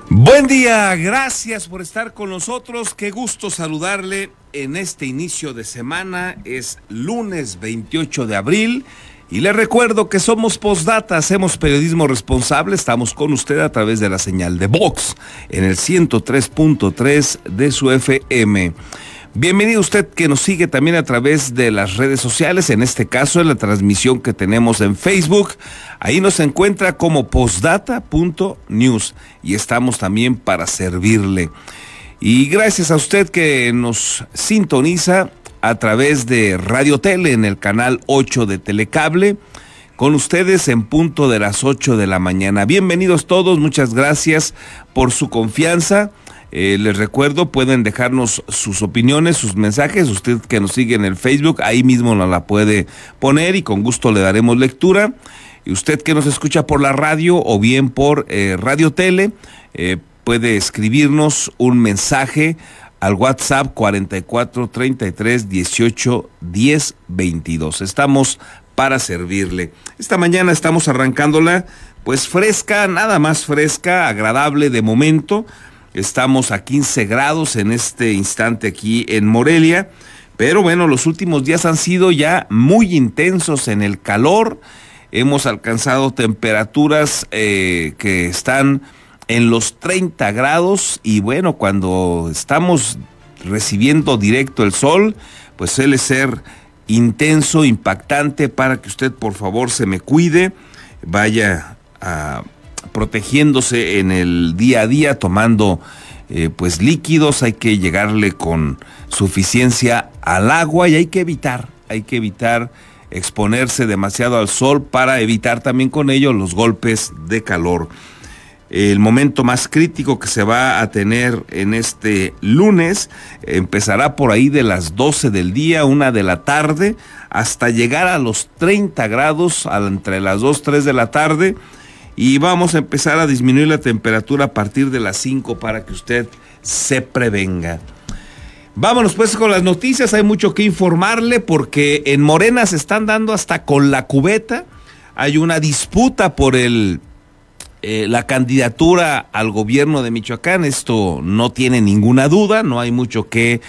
Buen día, gracias por estar con nosotros, qué gusto saludarle en este inicio de semana. Es lunes 28 de abril y le recuerdo que somos Postdata, hacemos periodismo responsable, estamos con usted a través de la señal de Vox en el 103.3 de su FM. Bienvenido usted que nos sigue también a través de las redes sociales, en este caso en la transmisión que tenemos en Facebook. Ahí nos encuentra como postdata.news y estamos también para servirle. Y gracias a usted que nos sintoniza a través de Radio Tele en el canal 8 de Telecable, con ustedes en punto de las 8 de la mañana. Bienvenidos todos, muchas gracias por su confianza. Les recuerdo, pueden dejarnos sus opiniones, sus mensajes. Usted que nos sigue en el Facebook, ahí mismo nos la puede poner y con gusto le daremos lectura. Y usted que nos escucha por la radio o bien por Radio Tele, puede escribirnos un mensaje al WhatsApp 44 33 18 10 22. Estamos para servirle. Esta mañana estamos arrancándola pues fresca, nada más fresca, agradable de momento. Estamos a 15 grados en este instante aquí en Morelia, pero bueno, los últimos días han sido ya muy intensos en el calor. Hemos alcanzado temperaturas que están en los 30 grados y bueno, cuando estamos recibiendo directo el sol, pues suele ser intenso, impactante, para que usted por favor se me cuide, vaya protegiéndose en el día a día, tomando pues líquidos. Hay que llegarle con suficiencia al agua y hay que evitar exponerse demasiado al sol para evitar también con ello los golpes de calor. El momento más crítico que se va a tener en este lunes empezará por ahí de las 12 del día, 1 de la tarde, hasta llegar a los 30 grados entre las 2, 3 de la tarde. Y vamos a empezar a disminuir la temperatura a partir de las 5 para que usted se prevenga. Vámonos pues con las noticias, hay mucho que informarle porque en Morena se están dando hasta con la cubeta. Hay una disputa por la candidatura al gobierno de Michoacán, esto no tiene ninguna duda, no hay mucho que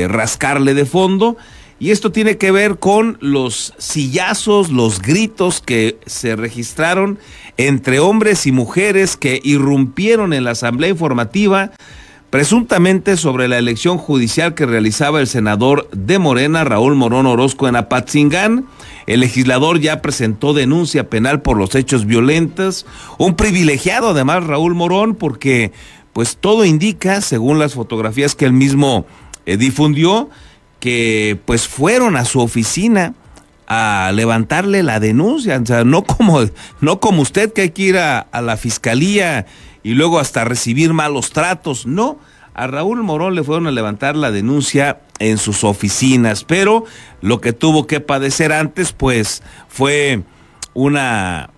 rascarle de fondo. Y esto tiene que ver con los sillazos, los gritos que se registraron entre hombres y mujeres que irrumpieron en la asamblea informativa, presuntamente sobre la elección judicial que realizaba el senador de Morena, Raúl Morón Orozco, en Apatzingán. El legislador ya presentó denuncia penal por los hechos violentos. Un privilegiado además Raúl Morón, porque pues todo indica, según las fotografías que él mismo difundió, que pues fueron a su oficina a levantarle la denuncia. O sea, no como usted, que hay que ir a la fiscalía y luego hasta recibir malos tratos. No, a Raúl Morón le fueron a levantar la denuncia en sus oficinas, pero lo que tuvo que padecer antes pues fue una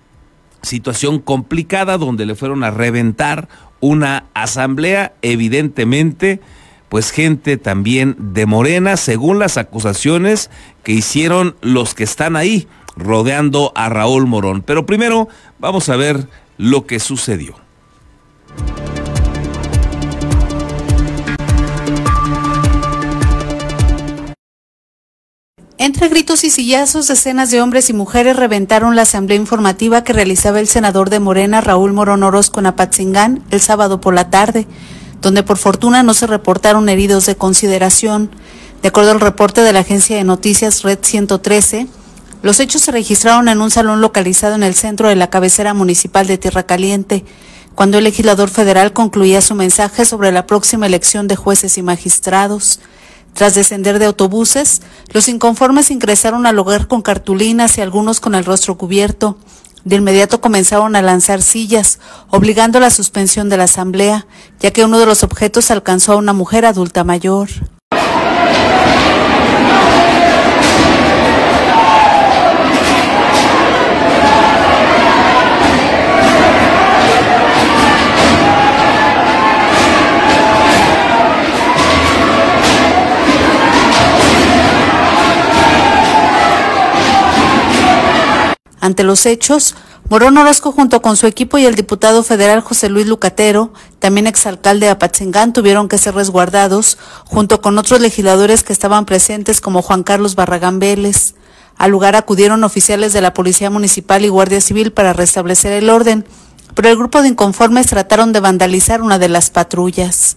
situación complicada donde le fueron a reventar una asamblea, evidentemente pues gente también de Morena, según las acusaciones que hicieron los que están ahí rodeando a Raúl Morón. Pero primero vamos a ver lo que sucedió. Entre gritos y sillazos, decenas de hombres y mujeres reventaron la asamblea informativa que realizaba el senador de Morena, Raúl Morón Orozco, en Apatzingán el sábado por la tarde, donde por fortuna no se reportaron heridos de consideración. De acuerdo al reporte de la agencia de noticias Red 113, los hechos se registraron en un salón localizado en el centro de la cabecera municipal de Tierra Caliente, cuando el legislador federal concluía su mensaje sobre la próxima elección de jueces y magistrados. Tras descender de autobuses, los inconformes ingresaron al hogar con cartulinas y algunos con el rostro cubierto. De inmediato comenzaron a lanzar sillas, obligando a la suspensión de la asamblea, ya que uno de los objetos alcanzó a una mujer adulta mayor. Ante los hechos, Morón Orozco, junto con su equipo y el diputado federal José Luis Lucatero, también exalcalde de Apatzingán, tuvieron que ser resguardados, junto con otros legisladores que estaban presentes como Juan Carlos Barragán Vélez. Al lugar acudieron oficiales de la Policía Municipal y Guardia Civil para restablecer el orden, pero el grupo de inconformes trataron de vandalizar una de las patrullas.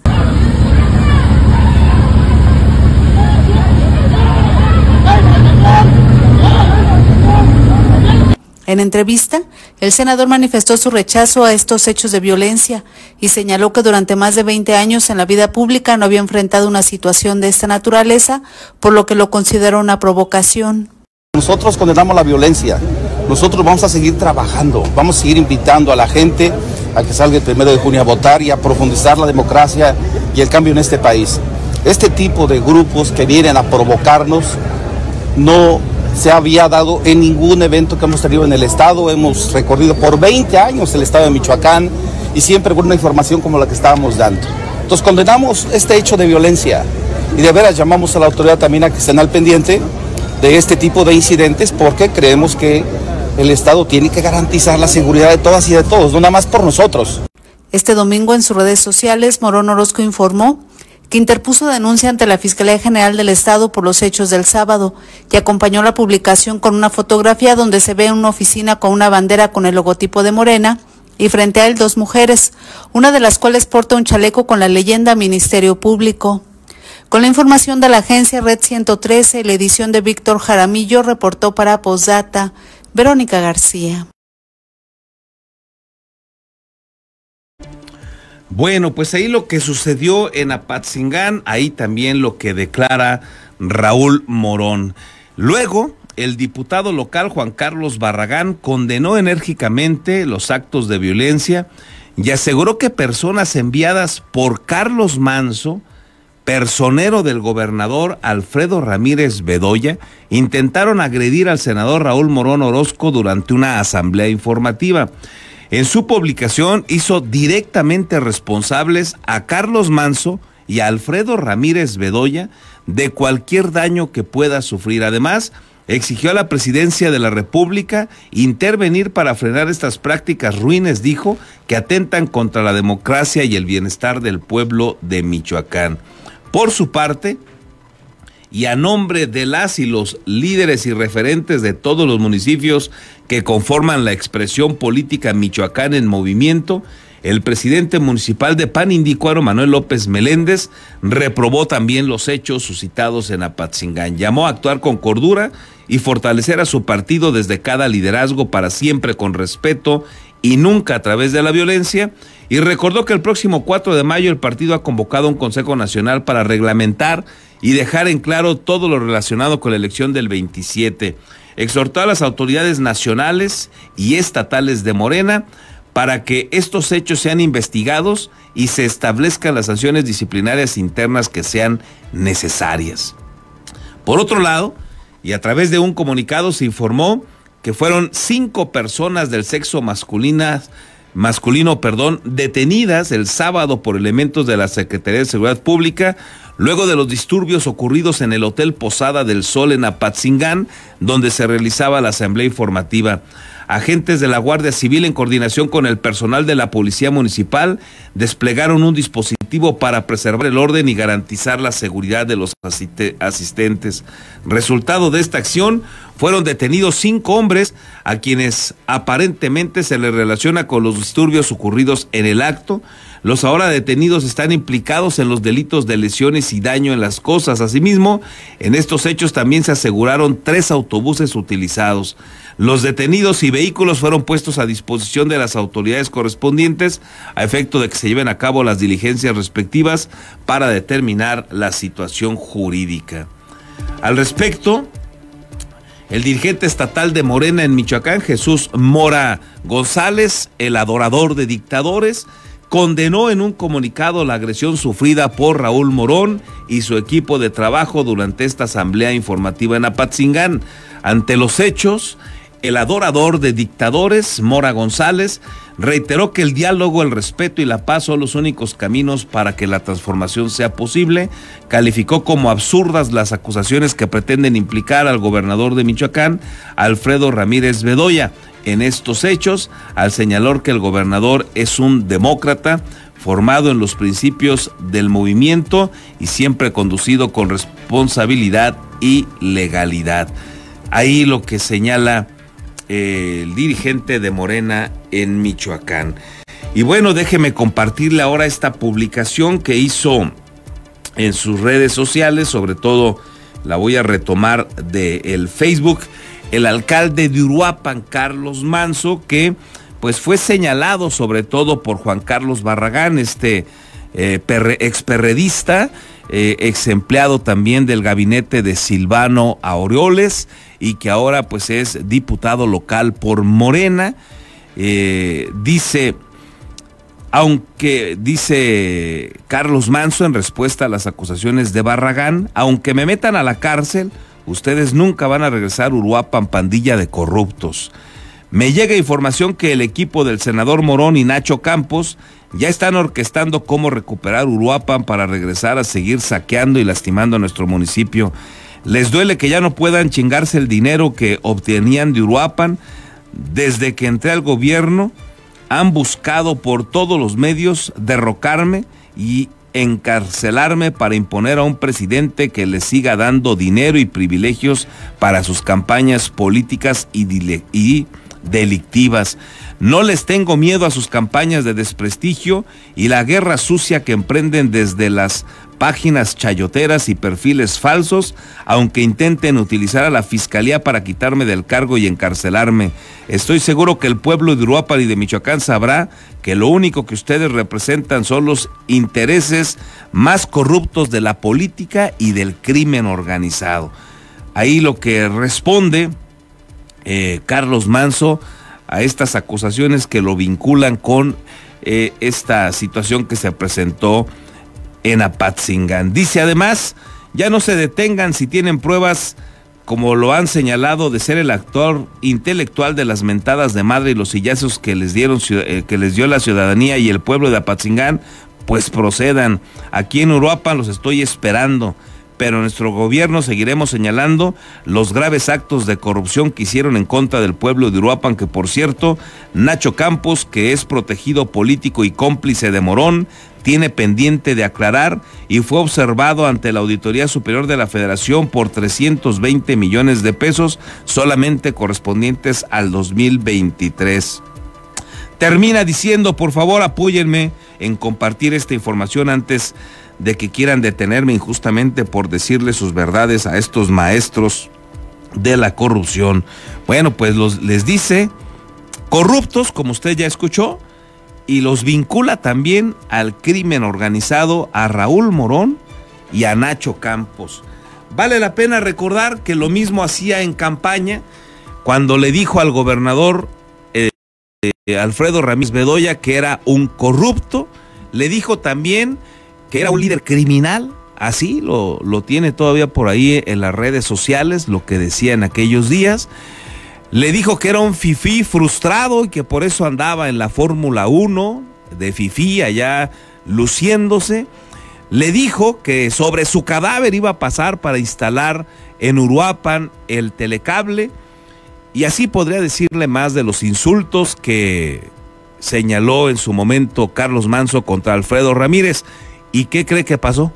En entrevista, el senador manifestó su rechazo a estos hechos de violencia y señaló que durante más de 20 años en la vida pública no había enfrentado una situación de esta naturaleza, por lo que lo consideró una provocación. Nosotros condenamos la violencia, nosotros vamos a seguir trabajando, vamos a seguir invitando a la gente a que salga el 1 de junio a votar y a profundizar la democracia y el cambio en este país. Este tipo de grupos que vienen a provocarnos no se había dado en ningún evento que hemos tenido en el estado. Hemos recorrido por 20 años el estado de Michoacán y siempre con una información como la que estábamos dando. Entonces condenamos este hecho de violencia y de veras llamamos a la autoridad también a que estén al pendiente de este tipo de incidentes, porque creemos que el estado tiene que garantizar la seguridad de todas y de todos, no nada más por nosotros. Este domingo en sus redes sociales, Morón Orozco informó que interpuso denuncia ante la Fiscalía General del Estado por los hechos del sábado y acompañó la publicación con una fotografía donde se ve una oficina con una bandera con el logotipo de Morena y frente a él 2 mujeres, una de las cuales porta un chaleco con la leyenda Ministerio Público. Con la información de la agencia Red 113, la edición de Víctor Jaramillo, reportó para Postdata, Verónica García. Bueno, pues ahí lo que sucedió en Apatzingán, ahí también lo que declara Raúl Morón. Luego, el diputado local Juan Carlos Barragán condenó enérgicamente los actos de violencia y aseguró que personas enviadas por Carlos Manso, personero del gobernador Alfredo Ramírez Bedoya, intentaron agredir al senador Raúl Morón Orozco durante una asamblea informativa. En su publicación hizo directamente responsables a Carlos Manso y a Alfredo Ramírez Bedoya de cualquier daño que pueda sufrir. Además, exigió a la presidencia de la República intervenir para frenar estas prácticas ruines, dijo, que atentan contra la democracia y el bienestar del pueblo de Michoacán. Por su parte, y a nombre de las y los líderes y referentes de todos los municipios que conforman la expresión política Michoacán en movimiento, el presidente municipal de Panindícuaro, Manuel López Meléndez, reprobó también los hechos suscitados en Apatzingán. Llamó a actuar con cordura y fortalecer a su partido desde cada liderazgo para siempre con respeto y nunca a través de la violencia, y recordó que el próximo 4 de mayo el partido ha convocado un Consejo Nacional para reglamentar y dejar en claro todo lo relacionado con la elección del 27. Exhortó a las autoridades nacionales y estatales de Morena para que estos hechos sean investigados y se establezcan las sanciones disciplinarias internas que sean necesarias. Por otro lado, y a través de un comunicado se informó que fueron 5 personas del sexo masculino, detenidas el sábado por elementos de la Secretaría de Seguridad Pública, luego de los disturbios ocurridos en el Hotel Posada del Sol en Apatzingán, donde se realizaba la asamblea informativa. Agentes de la Guardia Civil, en coordinación con el personal de la Policía Municipal, desplegaron un dispositivo para preservar el orden y garantizar la seguridad de los asistentes. Resultado de esta acción, fueron detenidos 5 hombres a quienes aparentemente se les relaciona con los disturbios ocurridos en el acto. Los ahora detenidos están implicados en los delitos de lesiones y daño en las cosas. Asimismo, en estos hechos también se aseguraron 3 autobuses utilizados. Los detenidos y vehículos fueron puestos a disposición de las autoridades correspondientes a efecto de que se lleven a cabo las diligencias respectivas para determinar la situación jurídica. Al respecto, el dirigente estatal de Morena en Michoacán, Jesús Mora González, el adorador de dictadores, condenó en un comunicado la agresión sufrida por Raúl Morón y su equipo de trabajo durante esta asamblea informativa en Apatzingán. Ante los hechos, el adorador de dictadores, Mora González, reiteró que el diálogo, el respeto y la paz son los únicos caminos para que la transformación sea posible. Calificó como absurdas las acusaciones que pretenden implicar al gobernador de Michoacán, Alfredo Ramírez Bedoya. en estos hechos, al señalar que el gobernador es un demócrata formado en los principios del movimiento y siempre conducido con responsabilidad y legalidad. Ahí lo que señala el dirigente de Morena en Michoacán. Y bueno, déjeme compartirle ahora esta publicación que hizo en sus redes sociales, sobre todo la voy a retomar del Facebook, el alcalde de Uruapan, Carlos Manso, que pues fue señalado sobre todo por Juan Carlos Barragán, experredista, ex empleado también del gabinete de Silvano Aureoles y que ahora pues es diputado local por Morena. Dice Carlos Manso en respuesta a las acusaciones de Barragán: aunque me metan a la cárcel, ustedes nunca van a regresar a Uruapan, pandilla de corruptos. Me llega información que el equipo del senador Morón y Nacho Campos ya están orquestando cómo recuperar Uruapan para regresar a seguir saqueando y lastimando a nuestro municipio. Les duele que ya no puedan chingarse el dinero que obtenían de Uruapan. Desde que entré al gobierno han buscado por todos los medios derrocarme y encarcelarme para imponer a un presidente que les siga dando dinero y privilegios para sus campañas políticas y delictivas. No les tengo miedo a sus campañas de desprestigio y la guerra sucia que emprenden desde las páginas chayoteras y perfiles falsos, aunque intenten utilizar a la fiscalía para quitarme del cargo y encarcelarme. Estoy seguro que el pueblo de Uruapan y de Michoacán sabrá que lo único que ustedes representan son los intereses más corruptos de la política y del crimen organizado. Ahí lo que responde Carlos Manso a estas acusaciones que lo vinculan con esta situación que se presentó en Apatzingán. Dice además: ya no se detengan si tienen pruebas, como lo han señalado, de ser el actor intelectual de las mentadas de madre y los sillazos que les dio la ciudadanía y el pueblo de Apatzingán, pues procedan. Aquí en Uruapan los estoy esperando, pero nuestro gobierno seguiremos señalando los graves actos de corrupción que hicieron en contra del pueblo de Uruapan, que por cierto, Nacho Campos, que es protegido político y cómplice de Morón, tiene pendiente de aclarar y fue observado ante la Auditoría Superior de la Federación por 320 millones de pesos, solamente correspondientes al 2023. Termina diciendo: por favor, apóyenme en compartir esta información antes de que quieran detenerme injustamente por decirle sus verdades a estos maestros de la corrupción. Bueno, pues les dice corruptos, como usted ya escuchó, y los vincula también al crimen organizado, a Raúl Morón y a Nacho Campos. Vale la pena recordar que lo mismo hacía en campaña cuando le dijo al gobernador Alfredo Ramírez Bedoya que era un corrupto. Le dijo también que era un líder criminal, así lo tiene todavía por ahí en las redes sociales, lo que decía en aquellos días. Le dijo que era un fifí frustrado y que por eso andaba en la Fórmula 1 de fifí allá luciéndose. Le dijo que sobre su cadáver iba a pasar para instalar en Uruapan el telecable, y así podría decirle más de los insultos que señaló en su momento Carlos Manso contra Alfredo Ramírez. ¿Y qué cree que pasó?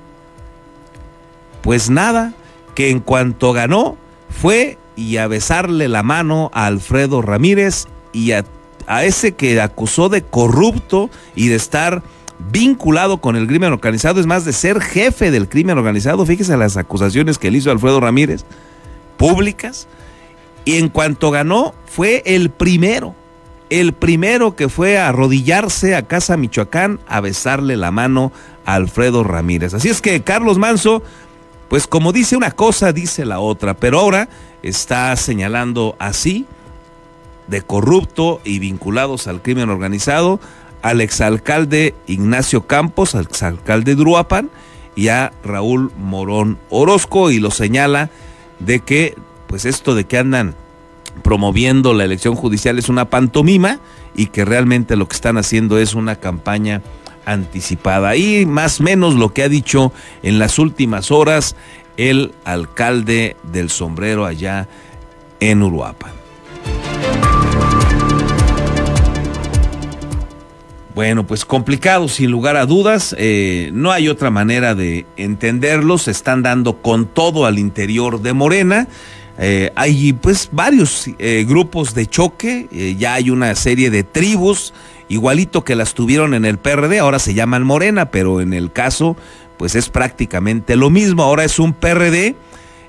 Pues nada, que en cuanto ganó fue y a besarle la mano a Alfredo Ramírez y a ese que acusó de corrupto y de estar vinculado con el crimen organizado, es más, de ser jefe del crimen organizado. Fíjese las acusaciones que le hizo Alfredo Ramírez, públicas, y en cuanto ganó fue el primero que fue a arrodillarse a Casa Michoacán a besarle la mano a Alfredo Ramírez. Así es que Carlos Manso, pues como dice una cosa, dice la otra, pero ahora está señalando así de corrupto y vinculados al crimen organizado al exalcalde Ignacio Campos, al exalcalde de Uruapan, y a Raúl Morón Orozco, y lo señala de que pues esto de que andan promoviendo la elección judicial es una pantomima y que realmente lo que están haciendo es una campaña anticipada. Y más o menos lo que ha dicho en las últimas horas el alcalde del Sombrero allá en Uruapan. Bueno, pues complicado, sin lugar a dudas. No hay otra manera de entenderlo. Se están dando con todo al interior de Morena. Hay pues varios grupos de choque. Ya hay una serie de tribus, igualito que las tuvieron en el PRD. Ahora se llaman Morena, pero en el caso pues es prácticamente lo mismo. Ahora es un PRD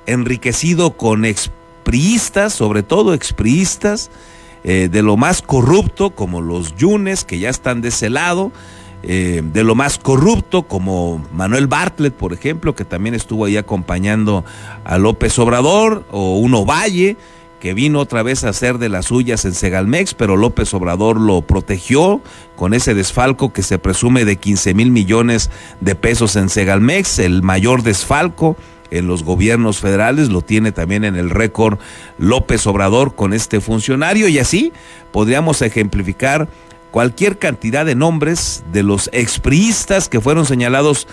enriquecido con expriistas, sobre todo expriistas, de lo más corrupto, como los Yunes, que ya están de ese lado, de lo más corrupto, como Manuel Bartlett, por ejemplo, que también estuvo ahí acompañando a López Obrador, o Uno Valle, que vino otra vez a hacer de las suyas en Segalmex, pero López Obrador lo protegió con ese desfalco que se presume de 15,000 millones de pesos en Segalmex, el mayor desfalco en los gobiernos federales. Lo tiene también en el récord López Obrador con este funcionario, y así podríamos ejemplificar cualquier cantidad de nombres de los expriistas que fueron señalados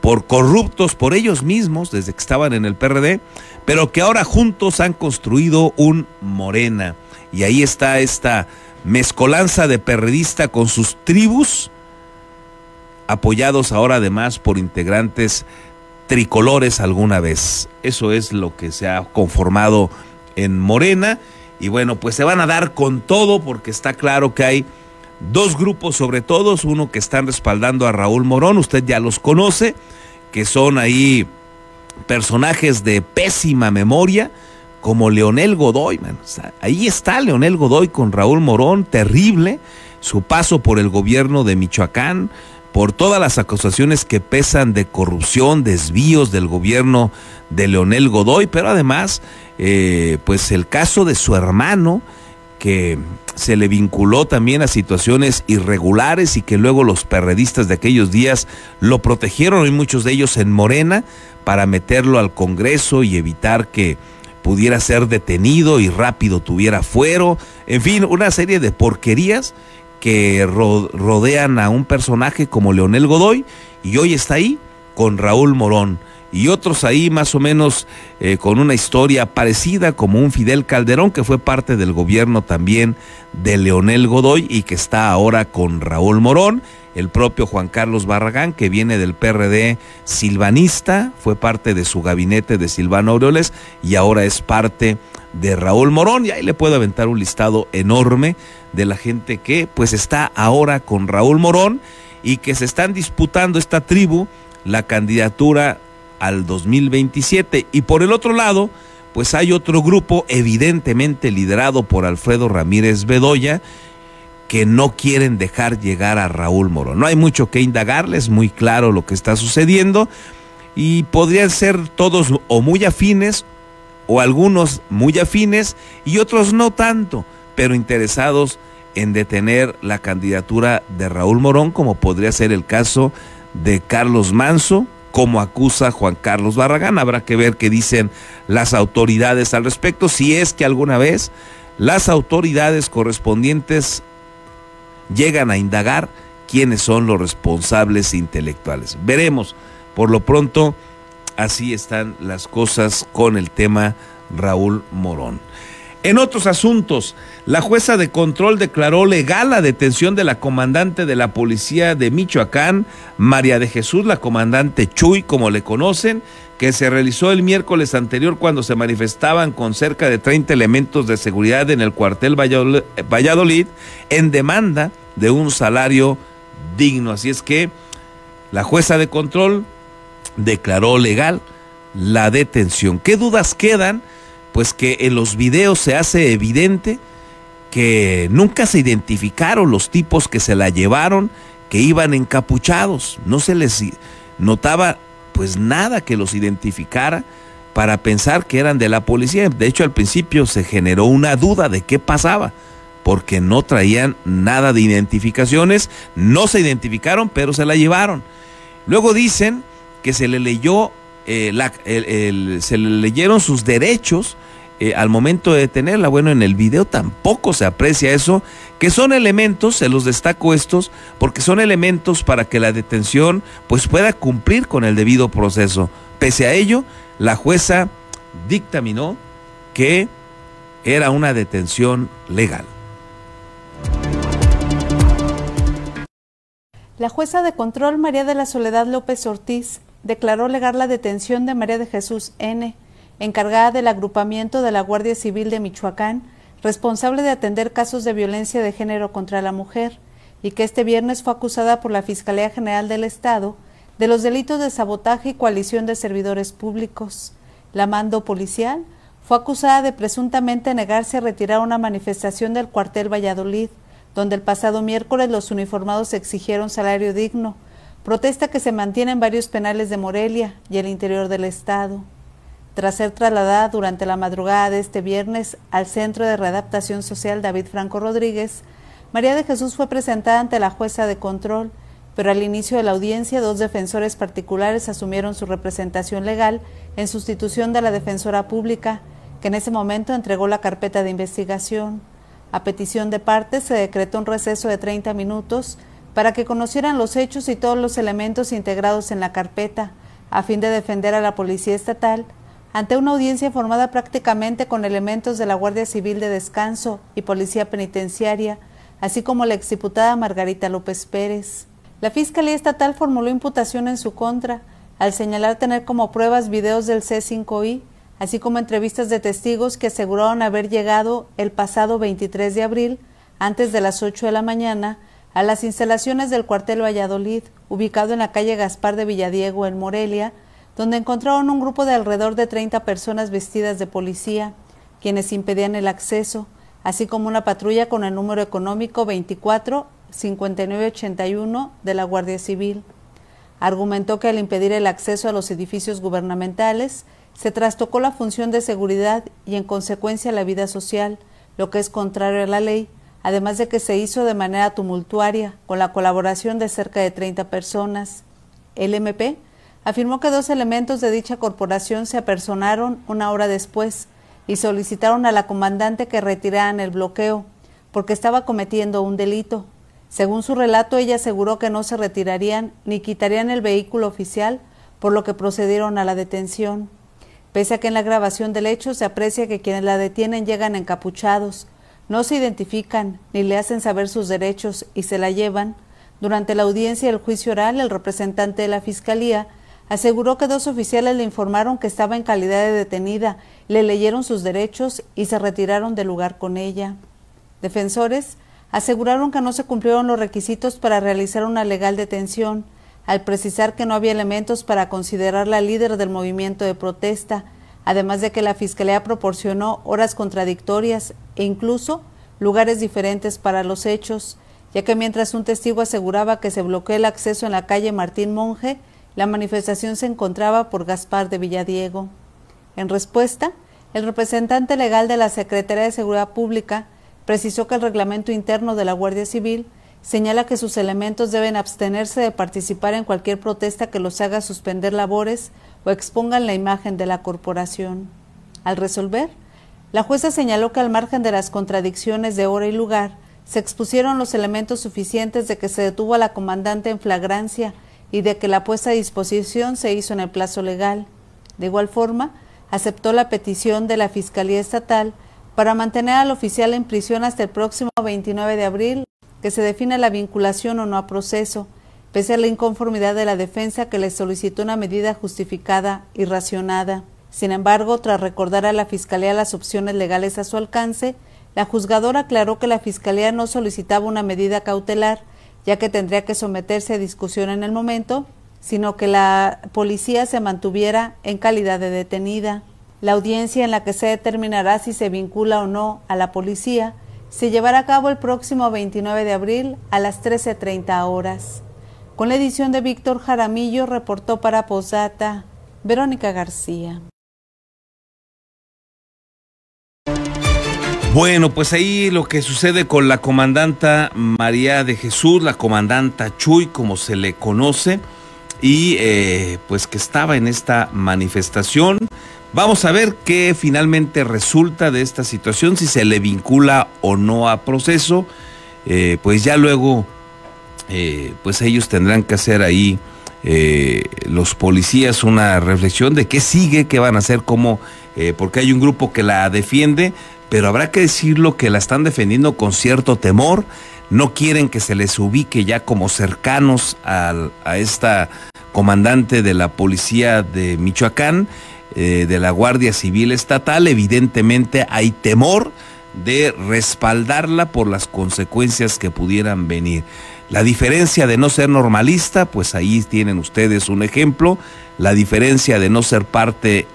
por corruptos por ellos mismos desde que estaban en el PRD, pero que ahora juntos han construido un Morena. Y ahí está esta mezcolanza de perredista con sus tribus, apoyados ahora además por integrantes tricolores alguna vez. Eso es lo que se ha conformado en Morena, y bueno, pues se van a dar con todo, porque está claro que hay dos grupos sobre todo, uno que están respaldando a Raúl Morón, usted ya los conoce, que son ahí personajes de pésima memoria, como Leonel Godoy, man. O sea, ahí está Leonel Godoy con Raúl Morón, terrible, su paso por el gobierno de Michoacán, por todas las acusaciones que pesan de corrupción, desvíos del gobierno de Leonel Godoy, pero además, pues el caso de su hermano, que se le vinculó también a situaciones irregulares y que luego los perredistas de aquellos días lo protegieron, y muchos de ellos en Morena, para meterlo al Congreso y evitar que pudiera ser detenido y rápido tuviera fuero. En fin, una serie de porquerías que rodean a un personaje como Leonel Godoy, y hoy está ahí con Raúl Morón, y otros ahí más o menos con una historia parecida, como un Fidel Calderón, que fue parte del gobierno también de Leonel Godoy y que está ahora con Raúl Morón. El propio Juan Carlos Barragán, que viene del PRD silvanista, fue parte de su gabinete de Silvano Aureoles y ahora es parte de Raúl Morón, y ahí le puedo aventar un listado enorme de la gente que pues está ahora con Raúl Morón y que se están disputando esta tribu la candidatura al 2027. Y por el otro lado, pues hay otro grupo evidentemente liderado por Alfredo Ramírez Bedoya, que no quieren dejar llegar a Raúl Morón. No hay mucho que indagarles, muy claro lo que está sucediendo, y podrían ser todos o muy afines, o algunos muy afines y otros no tanto, pero interesados en detener la candidatura de Raúl Morón, como podría ser el caso de Carlos Manso, como acusa Juan Carlos Barragán. Habrá que ver qué dicen las autoridades al respecto, si es que alguna vez las autoridades correspondientes llegan a indagar quiénes son los responsables intelectuales. Veremos. Por lo pronto, así están las cosas con el tema Raúl Morón. En otros asuntos, la jueza de control declaró legal la detención de la comandante de la policía de Michoacán, María de Jesús, la comandante Chuy, como le conocen, que se realizó el miércoles anterior cuando se manifestaban con cerca de 30 elementos de seguridad en el cuartel Valladolid en demanda de un salario digno. Así es que la jueza de control declaró legal la detención. ¿Qué dudas quedan? Pues que en los videos se hace evidente que nunca se identificaron los tipos que se la llevaron, que iban encapuchados. No se les notaba pues nada que los identificara para pensar que eran de la policía. De hecho, al principio se generó una duda de qué pasaba, porque no traían nada de identificaciones, no se identificaron, pero se la llevaron. Luego dicen que se le leyó, se le leyeron sus derechos al momento de detenerla. Bueno, en el video tampoco se aprecia eso, que son elementos, se los destaco estos, porque son elementos para que la detención pues pueda cumplir con el debido proceso. Pese a ello, la jueza dictaminó que era una detención legal. La jueza de control María de la Soledad López Ortiz declaró legal la detención de María de Jesús N., encargada del agrupamiento de la Guardia Civil de Michoacán, responsable de atender casos de violencia de género contra la mujer, y que este viernes fue acusada por la Fiscalía General del Estado de los delitos de sabotaje y coalición de servidores públicos. La mando policial fue acusada de presuntamente negarse a retirar una manifestación del cuartel Valladolid, donde el pasado miércoles los uniformados exigieron salario digno, protesta que se mantiene en varios penales de Morelia y el interior del estado. Tras ser trasladada durante la madrugada de este viernes al Centro de Readaptación Social David Franco Rodríguez, María de Jesús fue presentada ante la jueza de control, pero al inicio de la audiencia 2 defensores particulares asumieron su representación legal en sustitución de la defensora pública, que en ese momento entregó la carpeta de investigación. A petición de partes se decretó un receso de 30 minutos para que conocieran los hechos y todos los elementos integrados en la carpeta, a fin de defender a la Policía Estatal ante una audiencia formada prácticamente con elementos de la Guardia Civil de Descanso y Policía Penitenciaria, así como la exdiputada Margarita López Pérez. La Fiscalía Estatal formuló imputación en su contra, al señalar tener como pruebas videos del C5I, así como entrevistas de testigos que aseguraron haber llegado el pasado 23 de abril, antes de las 8 de la mañana, a las instalaciones del cuartel Valladolid, ubicado en la calle Gaspar de Villadiego, en Morelia, donde encontraron un grupo de alrededor de 30 personas vestidas de policía, quienes impedían el acceso, así como una patrulla con el número económico 24-5981 de la Guardia Civil. Argumentó que al impedir el acceso a los edificios gubernamentales, se trastocó la función de seguridad y en consecuencia la vida social, lo que es contrario a la ley, además de que se hizo de manera tumultuaria, con la colaboración de cerca de 30 personas. El MP afirmó que 2 elementos de dicha corporación se apersonaron una hora después y solicitaron a la comandante que retiraran el bloqueo, porque estaba cometiendo un delito. Según su relato, ella aseguró que no se retirarían ni quitarían el vehículo oficial, por lo que procedieron a la detención. Pese a que en la grabación del hecho se aprecia que quienes la detienen llegan encapuchados, no se identifican ni le hacen saber sus derechos y se la llevan, durante la audiencia del juicio oral, el representante de la Fiscalía aseguró que 2 oficiales le informaron que estaba en calidad de detenida, le leyeron sus derechos y se retiraron del lugar con ella. Defensores aseguraron que no se cumplieron los requisitos para realizar una legal detención, al precisar que no había elementos para considerarla líder del movimiento de protesta, además de que la Fiscalía proporcionó horas contradictorias e incluso lugares diferentes para los hechos, ya que mientras un testigo aseguraba que se bloqueó el acceso en la calle Martín Monge, la manifestación se encontraba por Gaspar de Villadiego. En respuesta, el representante legal de la Secretaría de Seguridad Pública precisó que el reglamento interno de la Guardia Civil señala que sus elementos deben abstenerse de participar en cualquier protesta que los haga suspender labores o expongan la imagen de la corporación. Al resolver, la jueza señaló que al margen de las contradicciones de hora y lugar, se expusieron los elementos suficientes de que se detuvo a la comandante en flagrancia y de que la puesta a disposición se hizo en el plazo legal. De igual forma, aceptó la petición de la Fiscalía Estatal para mantener al oficial en prisión hasta el próximo 29 de abril, que se define la vinculación o no a proceso, pese a la inconformidad de la defensa que le solicitó una medida justificada y racionada. Sin embargo, tras recordar a la Fiscalía las opciones legales a su alcance, la juzgadora aclaró que la Fiscalía no solicitaba una medida cautelar, ya que tendría que someterse a discusión en el momento, sino que la policía se mantuviera en calidad de detenida. La audiencia en la que se determinará si se vincula o no a la policía se llevará a cabo el próximo 29 de abril a las 13:30 horas. Con la edición de Víctor Jaramillo, reportó para Posdata Verónica García. Bueno, pues ahí lo que sucede con la comandanta María de Jesús, la comandanta Chuy, como se le conoce, y pues que estaba en esta manifestación. Vamos a ver qué finalmente resulta de esta situación, si se le vincula o no a proceso. Pues ya luego, pues ellos tendrán que hacer ahí, los policías, una reflexión de qué sigue, qué van a hacer, cómo, porque hay un grupo que la defiende, pero habrá que decirlo que la están defendiendo con cierto temor, no quieren que se les ubique ya como cercanos a esta comandante de la policía de Michoacán, de la Guardia Civil Estatal. Evidentemente hay temor de respaldarla por las consecuencias que pudieran venir. La diferencia de no ser normalista, pues ahí tienen ustedes un ejemplo. La diferencia de no ser parte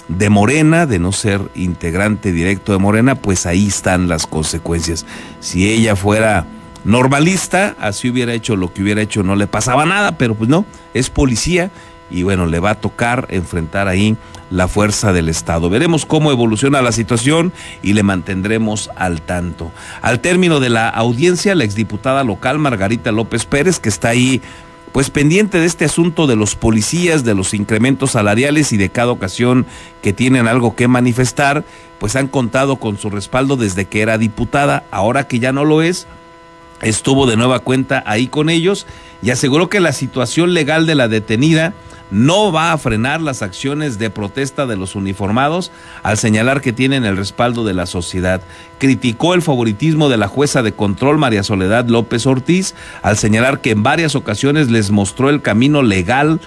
de Morena, de no ser integrante directo de Morena, pues ahí están las consecuencias. Si ella fuera normalista, así hubiera hecho lo que hubiera hecho, no le pasaba nada, pero pues no, es policía y bueno, le va a tocar enfrentar ahí la fuerza del Estado. Veremos cómo evoluciona la situación y le mantendremos al tanto. Al término de la audiencia, la exdiputada local Margarita López Pérez, que está ahí pues pendiente de este asunto de los policías, de los incrementos salariales y de cada ocasión que tienen algo que manifestar, pues han contado con su respaldo desde que era diputada. Ahora que ya no lo es, estuvo de nueva cuenta ahí con ellos y aseguró que la situación legal de la detenida no va a frenar las acciones de protesta de los uniformados, al señalar que tienen el respaldo de la sociedad. Criticó el favoritismo de la jueza de control María Soledad López Ortiz, al señalar que en varias ocasiones les mostró el camino legal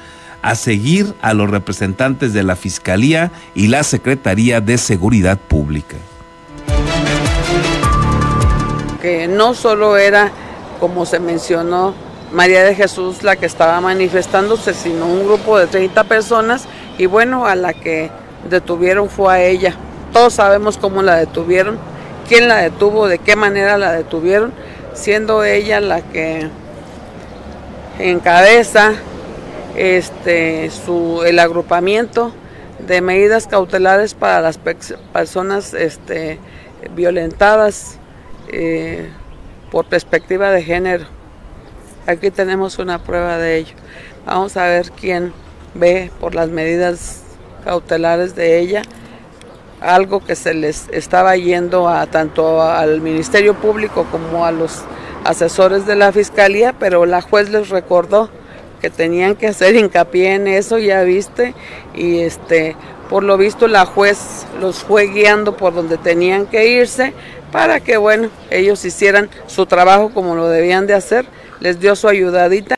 a seguir a los representantes de la Fiscalía y la Secretaría de Seguridad Pública. Que no solo era, como se mencionó, María de Jesús la que estaba manifestándose, sino un grupo de 30 personas, y bueno, a la que detuvieron fue a ella. Todos sabemos cómo la detuvieron, quién la detuvo, de qué manera la detuvieron, siendo ella la que encabeza el agrupamiento de medidas cautelares para las personas violentadas por perspectiva de género. Aquí tenemos una prueba de ello. Vamos a ver quién ve por las medidas cautelares de ella algo que se les estaba yendo tanto al Ministerio Público como a los asesores de la Fiscalía, pero la juez les recordó que tenían que hacer hincapié en eso, ya viste, y por lo visto la juez los fue guiando por donde tenían que irse para que, bueno, ellos hicieran su trabajo como lo debían de hacer. Les dio su ayudadita.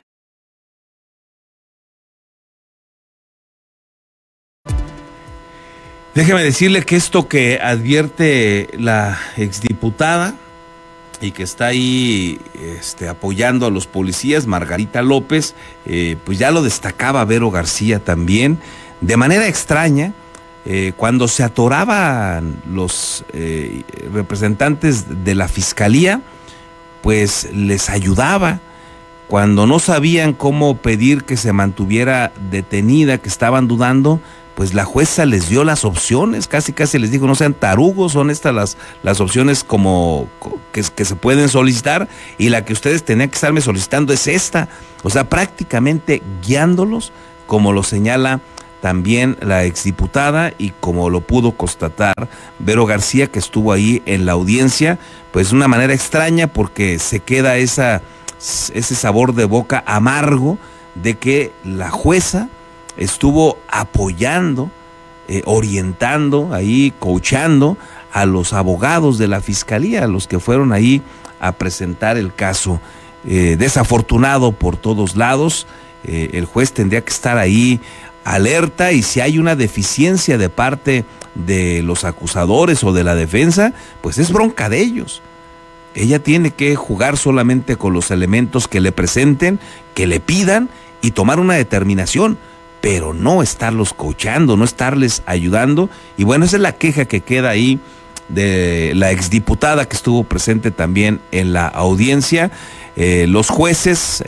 Déjeme decirle que esto que advierte la exdiputada y que está ahí apoyando a los policías, Margarita López, pues ya lo destacaba Vero García también, de manera extraña. Cuando se atoraban los representantes de la Fiscalía, pues les ayudaba. Cuando no sabían cómo pedir que se mantuviera detenida, que estaban dudando, pues la jueza les dio las opciones, casi les dijo, no sean tarugos, son estas las opciones como que se pueden solicitar, y la que ustedes tenían que estarme solicitando es esta. O sea, prácticamente guiándolos, como lo señala también la exdiputada y como lo pudo constatar Vero García, que estuvo ahí en la audiencia, pues de una manera extraña, porque se queda ese sabor de boca amargo de que la jueza estuvo apoyando, orientando, ahí coachando a los abogados de la Fiscalía, a los que fueron ahí a presentar el caso. Desafortunado por todos lados. El juez tendría que estar ahí alerta, y si hay una deficiencia de parte de los acusadores o de la defensa, pues es bronca de ellos. Ella tiene que jugar solamente con los elementos que le presenten, que le pidan, y tomar una determinación, pero no estarlos coachando, no estarles ayudando. Y bueno, esa es la queja que queda ahí de la exdiputada que estuvo presente también en la audiencia. Los jueces,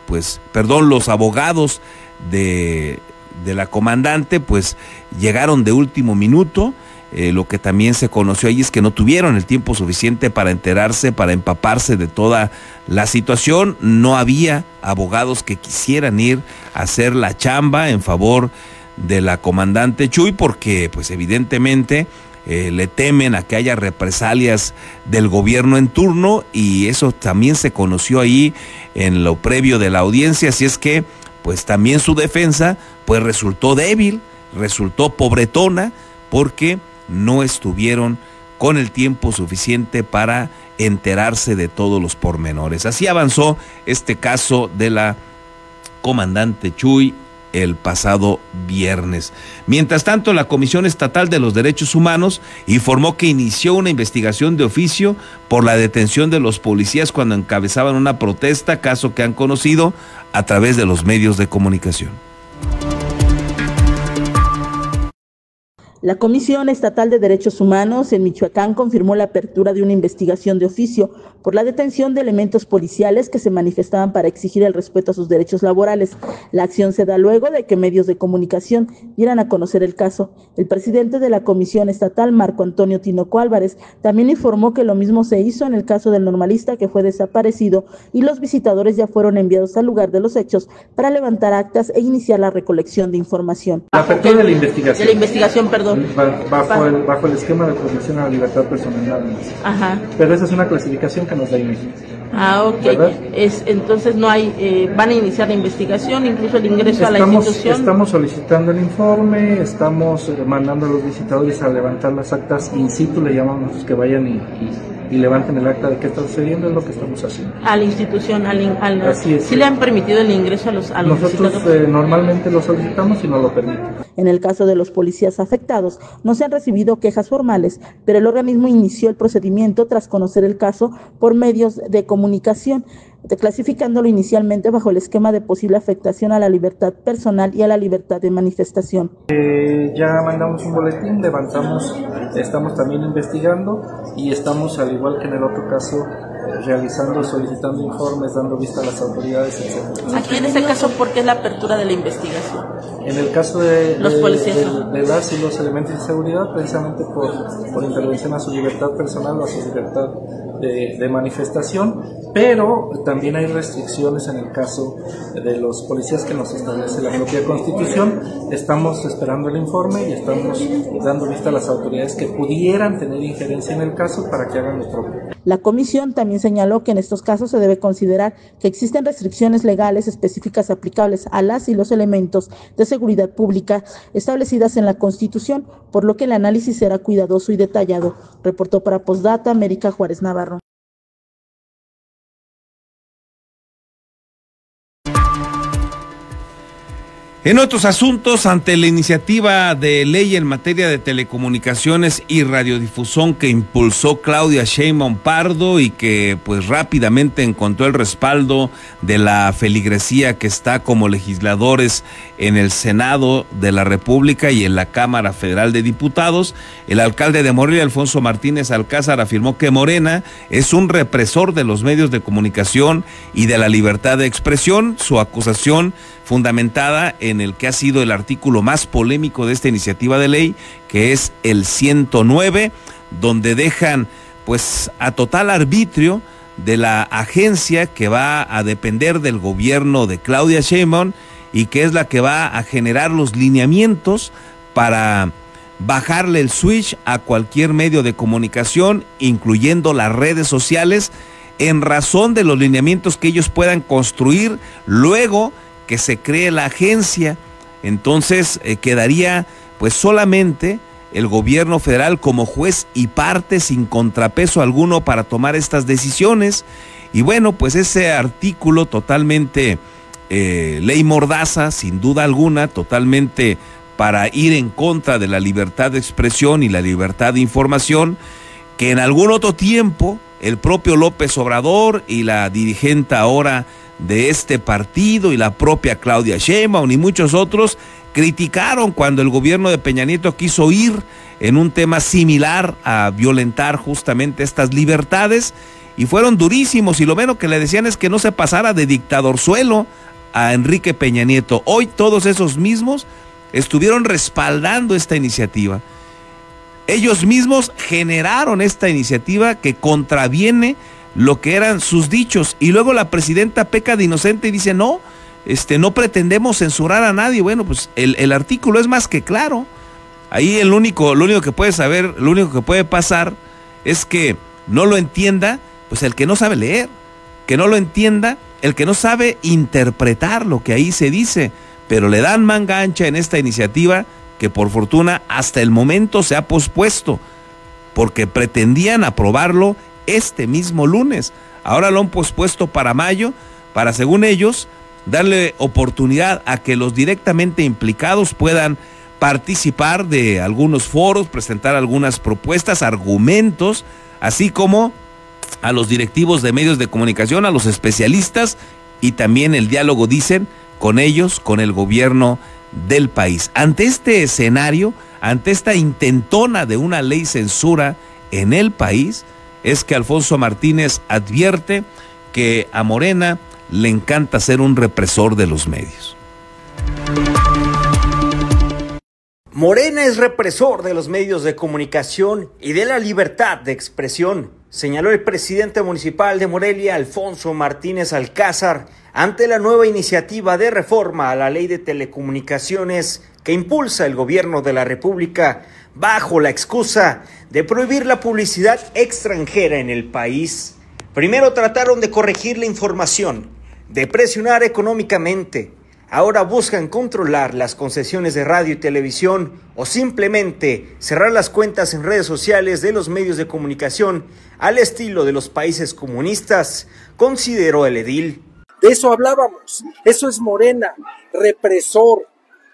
los abogados de la comandante, pues llegaron de último minuto. Lo que también se conoció ahí es que no tuvieron el tiempo suficiente para enterarse, para empaparse de toda la situación. No había abogados que quisieran ir a hacer la chamba en favor de la comandante Chuy, porque pues evidentemente le temen a que haya represalias del gobierno en turno, y eso también se conoció ahí en lo previo de la audiencia. Así es que pues también su defensa pues resultó débil, resultó pobretona, porque no estuvieron con el tiempo suficiente para enterarse de todos los pormenores. Así avanzó este caso de la comandante Chuy el pasado viernes. Mientras tanto, la Comisión Estatal de los Derechos Humanos informó que inició una investigación de oficio por la detención de los policías cuando encabezaban una protesta, caso que han conocido a través de los medios de comunicación. La Comisión Estatal de Derechos Humanos en Michoacán confirmó la apertura de una investigación de oficio por la detención de elementos policiales que se manifestaban para exigir el respeto a sus derechos laborales. La acción se da luego de que medios de comunicación dieran a conocer el caso. El presidente de la Comisión Estatal, Marco Antonio Tinoco Álvarez, también informó que lo mismo se hizo en el caso del normalista que fue desaparecido y los visitadores ya fueron enviados al lugar de los hechos para levantar actas e iniciar la recolección de información. La apertura de la investigación. De la investigación, perdón. Bajo el esquema de protección a la libertad personal nada más. Ajá. Pero esa es una clasificación que nos da INEGI. Ah, ok. Entonces no hay, van a iniciar la investigación, incluso el ingreso a la institución. Estamos solicitando el informe, estamos mandando a los visitadores a levantar las actas in situ, le llamamos que vayan y levanten el acta de qué está sucediendo, es lo que estamos haciendo. A la institución, Así es. ¿Sí le han permitido el ingreso a los Nosotros normalmente lo solicitamos y no lo permiten. En el caso de los policías afectados, no se han recibido quejas formales, pero el organismo inició el procedimiento tras conocer el caso por medios de comunicación, clasificándolo inicialmente bajo el esquema de posible afectación a la libertad personal y a la libertad de manifestación. Ya mandamos un boletín, estamos también investigando y estamos, al igual que en el otro caso, solicitando informes, dando vista a las autoridades, etc. Aquí en este caso, ¿por qué es la apertura de la investigación? En el caso de los policías, de las y los elementos de seguridad, precisamente por intervención a su libertad personal o a su libertad de manifestación, pero también hay restricciones en el caso de los policías que nos establece la propia Constitución. Estamos esperando el informe y estamos dando vista a las autoridades que pudieran tener injerencia en el caso para que hagan lo propio. La comisión también señaló que en estos casos se debe considerar que existen restricciones legales específicas aplicables a las y los elementos de seguridad pública establecidas en la Constitución, por lo que el análisis será cuidadoso y detallado. Reportó para Postdata América Juárez Navarro. En otros asuntos, ante la iniciativa de ley en materia de telecomunicaciones y radiodifusión que impulsó Claudia Sheinbaum Pardo y que pues rápidamente encontró el respaldo de la feligresía que está como legisladores en el Senado de la República y en la Cámara Federal de Diputados, el alcalde de Morelia, Alfonso Martínez Alcázar, afirmó que Morena es un represor de los medios de comunicación y de la libertad de expresión. Su acusación fundamentada en el que ha sido el artículo más polémico de esta iniciativa de ley, que es el 109, donde dejan pues a total arbitrio de la agencia que va a depender del gobierno de Claudia Sheinbaum y que es la que va a generar los lineamientos para bajarle el switch a cualquier medio de comunicación, incluyendo las redes sociales, en razón de los lineamientos que ellos puedan construir luego que se cree la agencia. Entonces quedaría pues solamente el gobierno federal como juez y parte sin contrapeso alguno para tomar estas decisiones. Y bueno, pues ese artículo totalmente ley mordaza, sin duda alguna, totalmente para ir en contra de la libertad de expresión y la libertad de información, que en algún otro tiempo el propio López Obrador y la dirigente ahora de este partido y la propia Claudia Sheinbaum y muchos otros criticaron cuando el gobierno de Peña Nieto quiso ir en un tema similar a violentar justamente estas libertades y fueron durísimos y lo menos que le decían es que no se pasara de dictadorzuelo a Enrique Peña Nieto. Hoy todos esos mismos estuvieron respaldando esta iniciativa. Ellos mismos generaron esta iniciativa que contraviene lo que eran sus dichos y luego la presidenta peca de inocente y dice no no pretendemos censurar a nadie. Bueno, pues el artículo es más que claro. Ahí lo único que puede saber, lo único que puede pasar es que no lo entienda pues el que no sabe leer, que no lo entienda el que no sabe interpretar lo que ahí se dice, pero le dan manga ancha en esta iniciativa que por fortuna hasta el momento se ha pospuesto. porque pretendían aprobarlo este mismo lunes. Ahora lo han pospuesto para mayo, para, según ellos, darle oportunidad a que los directamente implicados puedan participar de algunos foros, presentar algunas propuestas, argumentos, así como a los directivos de medios de comunicación, a los especialistas, y también el diálogo, dicen, con ellos, con el gobierno del país. Ante este escenario, ante esta intentona de una ley censura en el país, es que Alfonso Martínez advierte que a Morena le encanta ser un represor de los medios. Morena es represor de los medios de comunicación y de la libertad de expresión, señaló el presidente municipal de Morelia, Alfonso Martínez Alcázar, ante la nueva iniciativa de reforma a la ley de telecomunicaciones que impulsa el gobierno de la República bajo la excusa de prohibir la publicidad extranjera en el país. Primero trataron de corregir la información, de presionar económicamente. Ahora buscan controlar las concesiones de radio y televisión o simplemente cerrar las cuentas en redes sociales de los medios de comunicación al estilo de los países comunistas, consideró el edil. De eso hablábamos, eso es Morena, represor.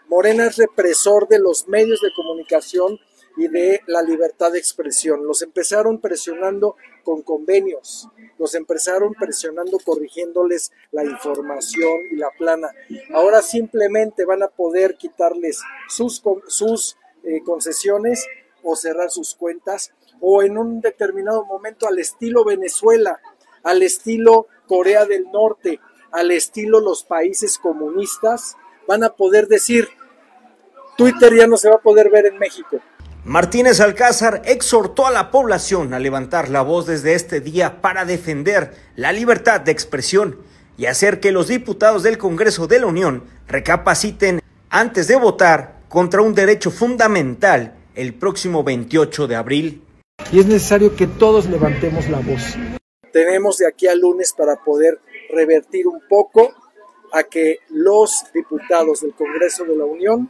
Morena es represor de los medios de comunicación y de la libertad de expresión. Los empezaron presionando con convenios, los empezaron presionando corrigiéndoles la información y la plana. Ahora simplemente van a poder quitarles sus concesiones o cerrar sus cuentas, o en un determinado momento al estilo Venezuela, al estilo Corea del Norte, al estilo los países comunistas, van a poder decir, Twitter ya no se va a poder ver en México. Martínez Alcázar exhortó a la población a levantar la voz desde este día para defender la libertad de expresión y hacer que los diputados del Congreso de la Unión recapaciten antes de votar contra un derecho fundamental el próximo 28 de abril. Y es necesario que todos levantemos la voz. Tenemos de aquí al lunes para poder revertir un poco a que los diputados del Congreso de la Unión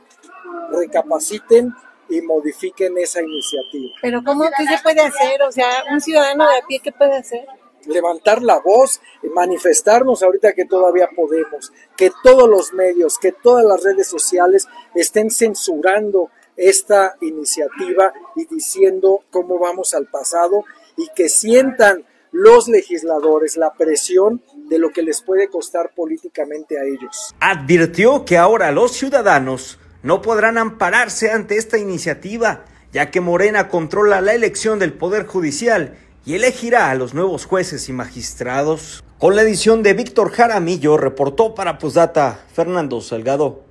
recapaciten y modifiquen esa iniciativa. Pero ¿cómo? ¿Qué se puede hacer? O sea, un ciudadano de a pie, ¿qué puede hacer? Levantar la voz, manifestarnos ahorita que todavía podemos, que todos los medios, que todas las redes sociales estén censurando esta iniciativa y diciendo cómo vamos al pasado, y que sientan los legisladores la presión de lo que les puede costar políticamente a ellos. Advirtió que ahora los ciudadanos no podrán ampararse ante esta iniciativa, ya que Morena controla la elección del Poder Judicial y elegirá a los nuevos jueces y magistrados. Con la edición de Víctor Jaramillo, reportó para Postdata Fernando Salgado.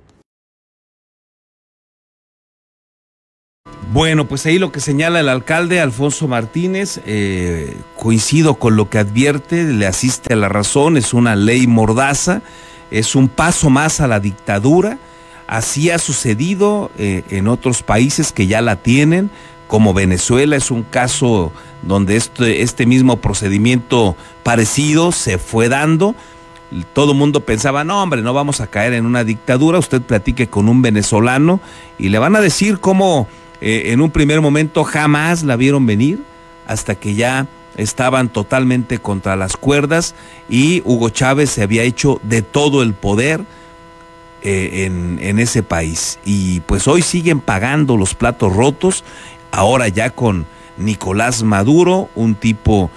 Bueno, pues ahí lo que señala el alcalde Alfonso Martínez, coincido con lo que advierte, le asiste a la razón, es una ley mordaza, es un paso más a la dictadura. Así ha sucedido en otros países que ya la tienen, como Venezuela, es un caso donde este mismo procedimiento parecido se fue dando. Todo el mundo pensaba, no hombre, no vamos a caer en una dictadura. Usted platique con un venezolano y le van a decir cómo en un primer momento jamás la vieron venir, hasta que ya estaban totalmente contra las cuerdas y Hugo Chávez se había hecho de todo el poder en ese país, y pues hoy siguen pagando los platos rotos, ahora ya con Nicolás Maduro, un tipo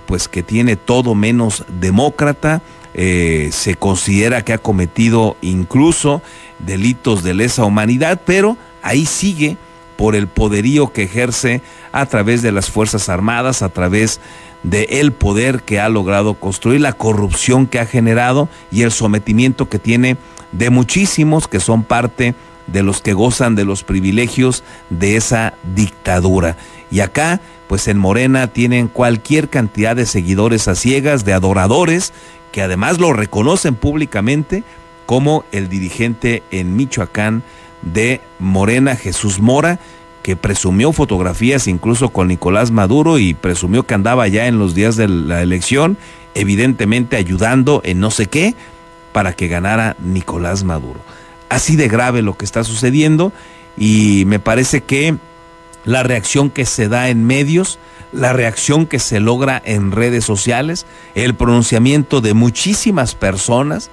pues que tiene todo menos demócrata, se considera que ha cometido incluso delitos de lesa humanidad, pero ahí sigue por el poderío que ejerce a través de las Fuerzas Armadas, a través del poder que ha logrado construir, la corrupción que ha generado y el sometimiento que tiene de muchísimos que son parte de los que gozan de los privilegios de esa dictadura. Y acá, pues en Morena tienen cualquier cantidad de seguidores a ciegas, de adoradores, que además lo reconocen públicamente, como el dirigente en Michoacán de Morena, Jesús Mora, que presumió fotografías incluso con Nicolás Maduro y presumió que andaba ya en los días de la elección, evidentemente ayudando en no sé qué, para que ganara Nicolás Maduro. Así de grave lo que está sucediendo, y me parece que la reacción que se da en medios, la reacción que se logra en redes sociales, el pronunciamiento de muchísimas personas,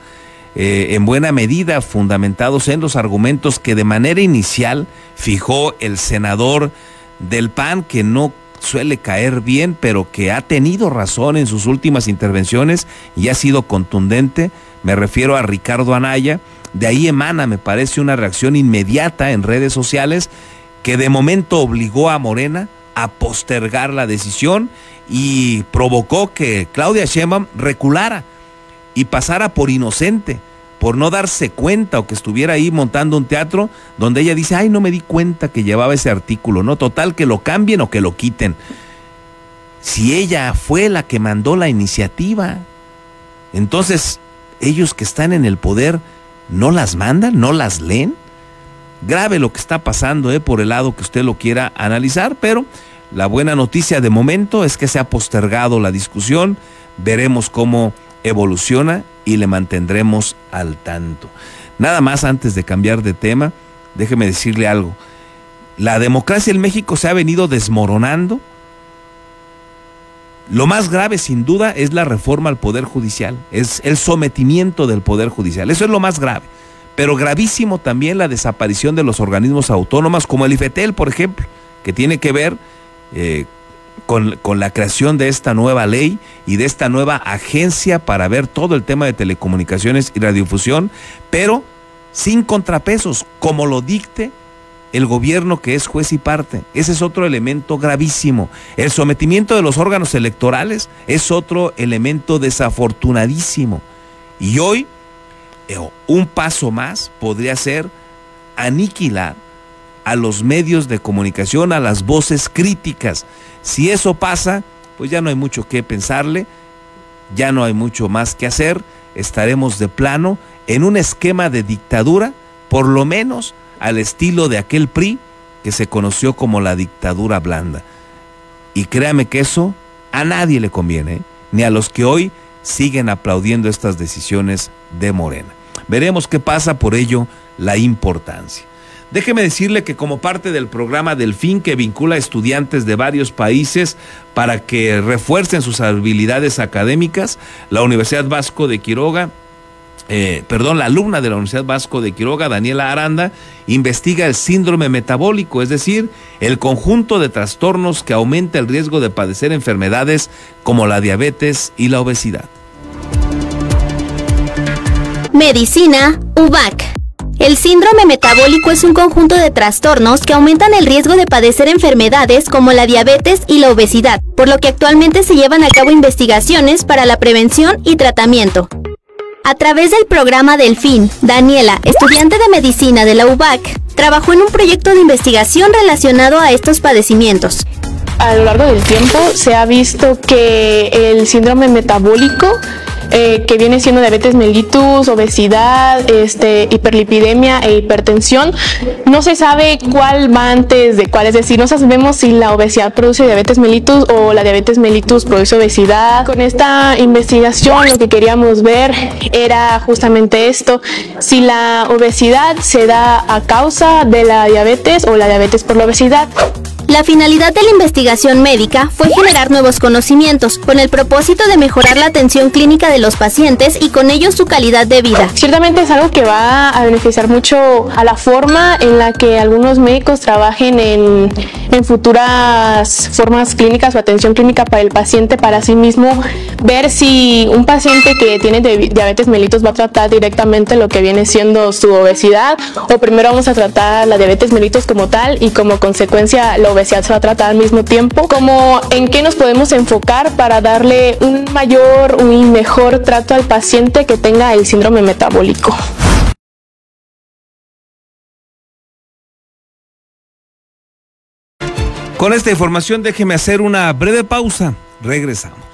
en buena medida fundamentados en los argumentos que de manera inicial fijó el senador del PAN, que no suele caer bien, pero que ha tenido razón en sus últimas intervenciones y ha sido contundente. Me refiero a Ricardo Anaya. De ahí emana, me parece, una reacción inmediata en redes sociales que de momento obligó a Morena a postergar la decisión y provocó que Claudia Sheinbaum reculara y pasara por inocente, por no darse cuenta, o que estuviera ahí montando un teatro donde ella dice, ay, no me di cuenta que llevaba ese artículo, no, total, que lo cambien o que lo quiten. Si ella fue la que mandó la iniciativa, entonces ellos que están en el poder no las mandan, no las leen. Grave lo que está pasando, por el lado que usted lo quiera analizar, pero la buena noticia de momento es que se ha postergado la discusión. Veremos cómo evoluciona y le mantendremos al tanto. Nada más, antes de cambiar de tema, déjeme decirle algo. La democracia en México se ha venido desmoronando. Lo más grave, sin duda, es la reforma al Poder Judicial, es el sometimiento del Poder Judicial. Eso es lo más grave. Pero gravísimo también la desaparición de los organismos autónomos, como el IFETEL, por ejemplo, que tiene que ver con la creación de esta nueva ley y de esta nueva agencia para ver todo el tema de telecomunicaciones y radiodifusión, pero sin contrapesos, como lo dicte el gobierno, que es juez y parte. Ese es otro elemento gravísimo. El sometimiento de los órganos electorales es otro elemento desafortunadísimo. Y hoy, un paso más podría ser aniquilar a los medios de comunicación, a las voces críticas. Si eso pasa, pues ya no hay mucho que pensarle, ya no hay mucho más que hacer. Estaremos de plano en un esquema de dictadura, por lo menos al estilo de aquel PRI que se conoció como la dictadura blanda. Y créame que eso a nadie le conviene, ni a los que hoy siguen aplaudiendo estas decisiones de Morena. Veremos qué pasa, por ello la importancia. Déjeme decirle que como parte del programa Delfín, que vincula a estudiantes de varios países para que refuercen sus habilidades académicas, la Universidad Vasco de Quiroga, la alumna de la Universidad Vasco de Quiroga, Daniela Aranda, investiga el síndrome metabólico, es decir, el conjunto de trastornos que aumenta el riesgo de padecer enfermedades como la diabetes y la obesidad. Medicina UVAC. El síndrome metabólico es un conjunto de trastornos que aumentan el riesgo de padecer enfermedades como la diabetes y la obesidad, por lo que actualmente se llevan a cabo investigaciones para la prevención y tratamiento. A través del programa Delfín, Daniela, estudiante de medicina de la UVAC, trabajó en un proyecto de investigación relacionado a estos padecimientos. A lo largo del tiempo se ha visto que el síndrome metabólico, que viene siendo diabetes mellitus, obesidad, hiperlipidemia e hipertensión, no se sabe cuál va antes de cuál, es decir, no sabemos si la obesidad produce diabetes mellitus o la diabetes mellitus produce obesidad. Con esta investigación lo que queríamos ver era justamente esto, si la obesidad se da a causa de la diabetes o la diabetes por la obesidad. La finalidad de la investigación médica fue generar nuevos conocimientos, con el propósito de mejorar la atención clínica de los pacientes y con ello su calidad de vida. Ciertamente es algo que va a beneficiar mucho a la forma en la que algunos médicos trabajen en futuras formas clínicas o atención clínica para el paciente, para sí mismo ver si un paciente que tiene diabetes mellitus va a tratar directamente lo que viene siendo su obesidad, o primero vamos a tratar la diabetes mellitus como tal y como consecuencia la obesidad se va a tratar al mismo tiempo. Como en qué nos podemos enfocar para darle un mejor trato al paciente que tenga el síndrome metabólico. Con esta información déjeme hacer una breve pausa. Regresamos.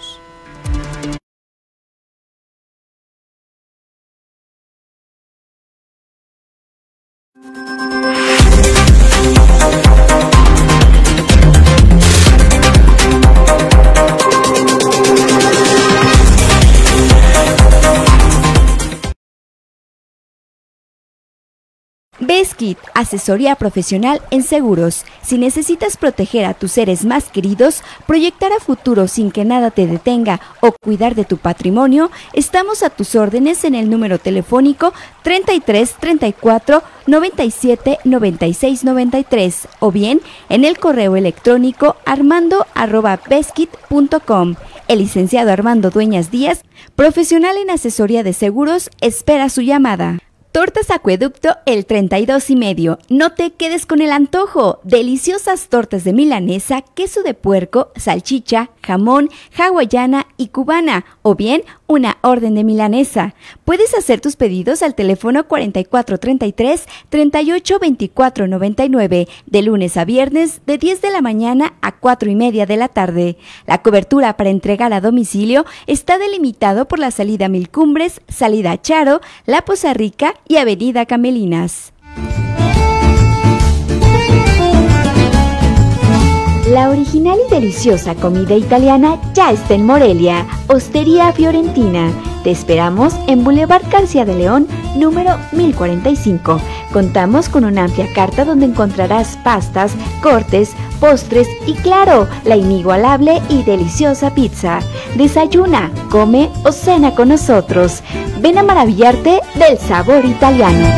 Beskit, asesoría profesional en seguros. Si necesitas proteger a tus seres más queridos, proyectar a futuro sin que nada te detenga o cuidar de tu patrimonio, estamos a tus órdenes en el número telefónico 33 34 97 96 93 o bien en el correo electrónico armando@beskit.com. El licenciado Armando Dueñas Díaz, profesional en asesoría de seguros, espera su llamada. Tortas Acueducto el 32,5. No te quedes con el antojo. Deliciosas tortas de milanesa, queso de puerco, salchicha, jamón, hawaiana y cubana, o bien una orden de milanesa. Puedes hacer tus pedidos al teléfono 4433 382499 de lunes a viernes de 10 de la mañana a 4:30 de la tarde. La cobertura para entregar a domicilio está delimitado por la salida Mil Cumbres, salida Charo, La Poza Rica y Avenida Camelinas. La original y deliciosa comida italiana ya está en Morelia, Hostería Fiorentina. Te esperamos en Boulevard García de León, número 1045. Contamos con una amplia carta donde encontrarás pastas, cortes, postres y claro, la inigualable y deliciosa pizza. Desayuna, come o cena con nosotros. Ven a maravillarte del sabor italiano.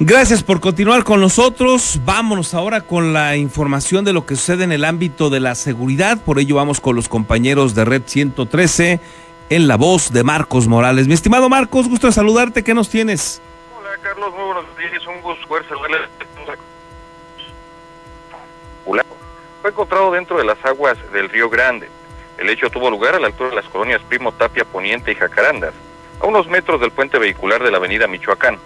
Gracias por continuar con nosotros. Vámonos ahora con la información de lo que sucede en el ámbito de la seguridad. Por ello vamos con los compañeros de Red 113 en la voz de Marcos Morales. Mi estimado Marcos, gusto de saludarte. ¿Qué nos tienes? Hola Carlos, muy buenos días. Un gusto poder saludarles. Fue encontrado dentro de las aguas del Río Grande. El hecho tuvo lugar a la altura de las colonias Primo Tapia Poniente y Jacarandas, a unos metros del puente vehicular de la avenida Michoacán.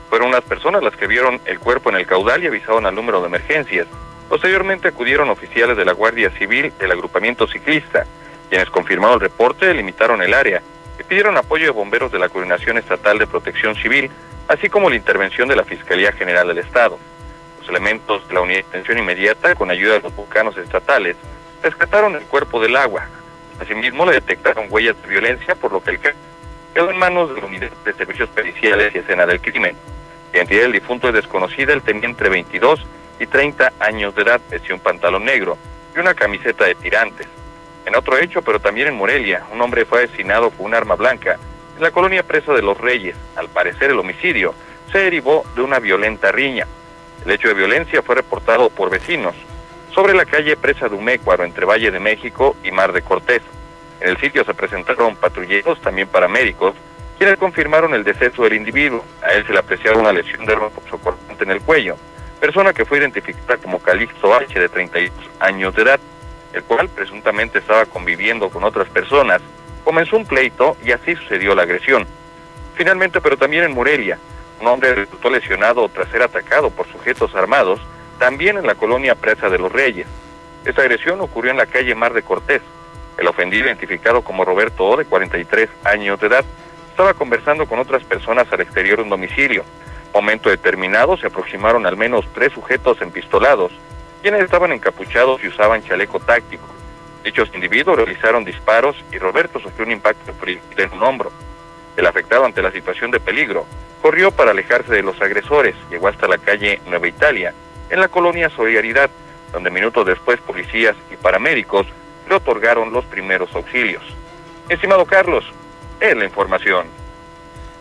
Fueron unas personas las que vieron el cuerpo en el caudal y avisaron al número de emergencias. Posteriormente acudieron oficiales de la Guardia Civil del agrupamiento ciclista, quienes confirmaron el reporte, limitaron el área y pidieron apoyo de bomberos de la Coordinación Estatal de Protección Civil, así como la intervención de la Fiscalía General del Estado. Los elementos de la Unidad de Atención Inmediata, con ayuda de los vulcanos estatales, rescataron el cuerpo del agua. Asimismo, le detectaron huellas de violencia, por lo que el caso quedó en manos de la Unidad de Servicios Periciales y Escena del Crimen. La identidad del difunto es desconocida, él tenía entre 22 y 30 años de edad, vestía un pantalón negro y una camiseta de tirantes. En otro hecho, pero también en Morelia, un hombre fue asesinado con un arma blanca en la colonia Presa de los Reyes. Al parecer, el homicidio se derivó de una violenta riña. El hecho de violencia fue reportado por vecinos sobre la calle Presa de Umécuaro, entre Valle de México y Mar de Cortés. En el sitio se presentaron patrulleros, también paramédicos, quienes confirmaron el deceso del individuo. A él se le apreciaba una lesión de arma punzocortante en el cuello, persona que fue identificada como Calixto H, de 32 años de edad, el cual presuntamente estaba conviviendo con otras personas. Comenzó un pleito y así sucedió la agresión. Finalmente, pero también en Morelia, un hombre resultó lesionado tras ser atacado por sujetos armados, también en la colonia Presa de los Reyes. Esta agresión ocurrió en la calle Mar de Cortés. El ofendido, identificado como Roberto O, de 43 años de edad, estaba conversando con otras personas al exterior de un domicilio. Momento determinado se aproximaron al menos 3 sujetos empistolados, quienes estaban encapuchados y usaban chaleco táctico. Dichos individuos realizaron disparos y Roberto sufrió un impacto en un hombro. El afectado, ante la situación de peligro, corrió para alejarse de los agresores. Llegó hasta la calle Nueva Italia, en la colonia Solidaridad, donde minutos después policías y paramédicos le otorgaron los primeros auxilios. Estimado Carlos, es la información.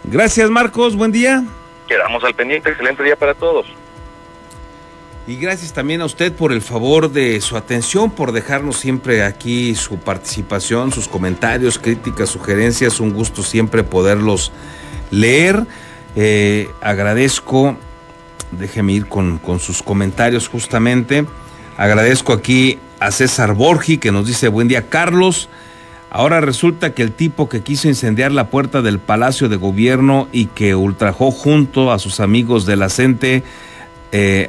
Gracias, Marcos, buen día. Quedamos al pendiente, excelente día para todos. Y gracias también a usted por el favor de su atención, por dejarnos siempre aquí su participación, sus comentarios, críticas, sugerencias. Un gusto siempre poderlos leer. Agradezco, déjeme ir con sus comentarios justamente. Agradezco aquí a César Borgi, que nos dice: buen día, Carlos. Ahora resulta que el tipo que quiso incendiar la puerta del Palacio de Gobierno y que ultrajó junto a sus amigos de la CENTE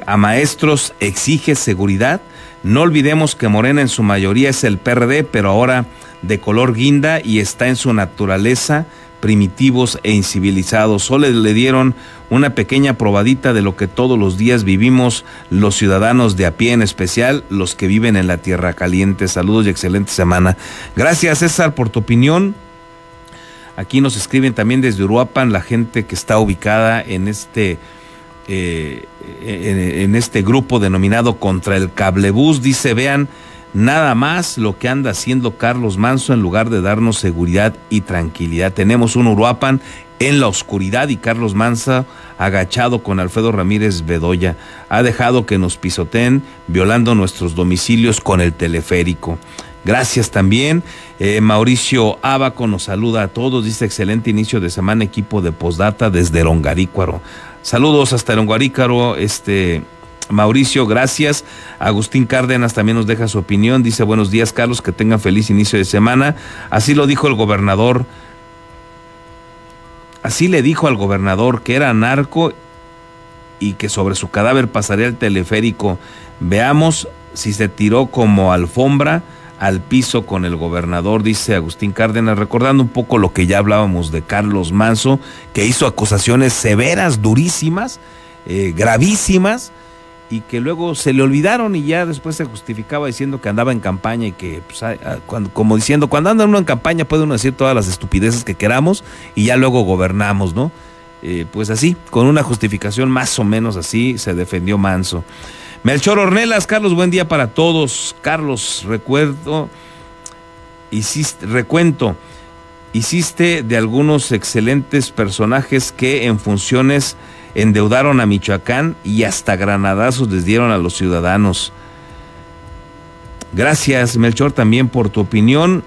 a maestros exige seguridad. No olvidemos que Morena en su mayoría es el PRD, pero ahora de color guinda y está en su naturaleza primitivos e incivilizados. Solo le dieron una pequeña probadita de lo que todos los días vivimos los ciudadanos de a pie, en especial los que viven en la tierra caliente. Saludos y excelente semana. Gracias, César, por tu opinión. Aquí nos escriben también desde Uruapan la gente que está ubicada en este grupo denominado Contra el Cablebús. Dice: vean nada más lo que anda haciendo Carlos Manso en lugar de darnos seguridad y tranquilidad. Tenemos un Uruapan en la oscuridad y Carlos Manso agachado con Alfredo Ramírez Bedoya. Ha dejado que nos pisoteen violando nuestros domicilios con el teleférico. Gracias también. Mauricio Ábaco nos saluda a todos. Dice: excelente inicio de semana, equipo de Postdata desde Longarícuaro. Saludos hasta Longarícuaro, Mauricio, gracias. Agustín Cárdenas también nos deja su opinión. Dice: buenos días, Carlos, que tengan feliz inicio de semana. Así lo dijo el gobernador. Así le dijo al gobernador que era narco y que sobre su cadáver pasaría el teleférico. Veamos si se tiró como alfombra al piso con el gobernador, dice Agustín Cárdenas, recordando un poco lo que ya hablábamos de Carlos Manso, que hizo acusaciones severas, durísimas, gravísimas, y que luego se le olvidaron y ya después se justificaba diciendo que andaba en campaña y que, pues, como diciendo, cuando anda uno en campaña puede uno decir todas las estupideces que queramos y ya luego gobernamos, ¿no? Pues así, con una justificación más o menos así se defendió Manso. Melchor Ornelas: Carlos, buen día para todos. Carlos, recuento, hiciste de algunos excelentes personajes que en funciones endeudaron a Michoacán y hasta granadazos les dieron a los ciudadanos. Gracias, Melchor, también por tu opinión.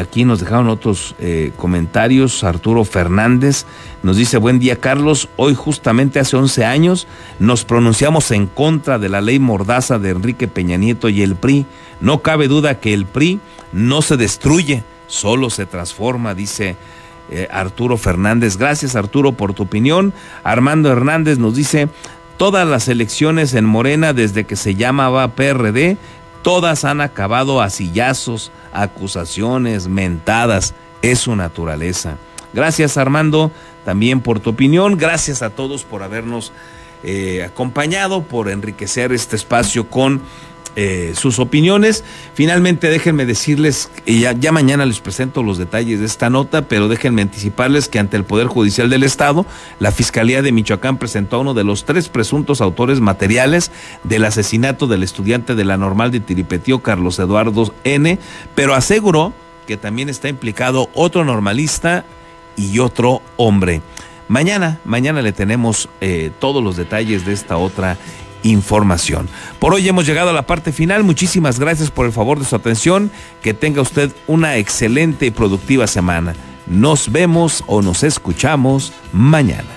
Aquí nos dejaron otros comentarios. Arturo Fernández nos dice: buen día, Carlos. Hoy, justamente hace 11 años, nos pronunciamos en contra de la ley mordaza de Enrique Peña Nieto y el PRI. No cabe duda que el PRI no se destruye, solo se transforma, dice Arturo Fernández. Gracias, Arturo, por tu opinión. Armando Hernández nos dice: todas las elecciones en Morena, desde que se llamaba PRD, todas han acabado a sillazos, acusaciones, mentadas. Es su naturaleza. Gracias, Armando, también por tu opinión. Gracias a todos por habernos acompañado, por enriquecer este espacio con sus opiniones. Finalmente, déjenme decirles, y ya mañana les presento los detalles de esta nota, pero déjenme anticiparles que ante el Poder Judicial del Estado, la Fiscalía de Michoacán presentó a uno de los 3 presuntos autores materiales del asesinato del estudiante de la Normal de Tiripetío, Carlos Eduardo N., pero aseguró que también está implicado otro normalista y otro hombre. Mañana le tenemos todos los detalles de esta otra información. Por hoy hemos llegado a la parte final. Muchísimas gracias por el favor de su atención. Que tenga usted una excelente y productiva semana. Nos vemos o nos escuchamos mañana.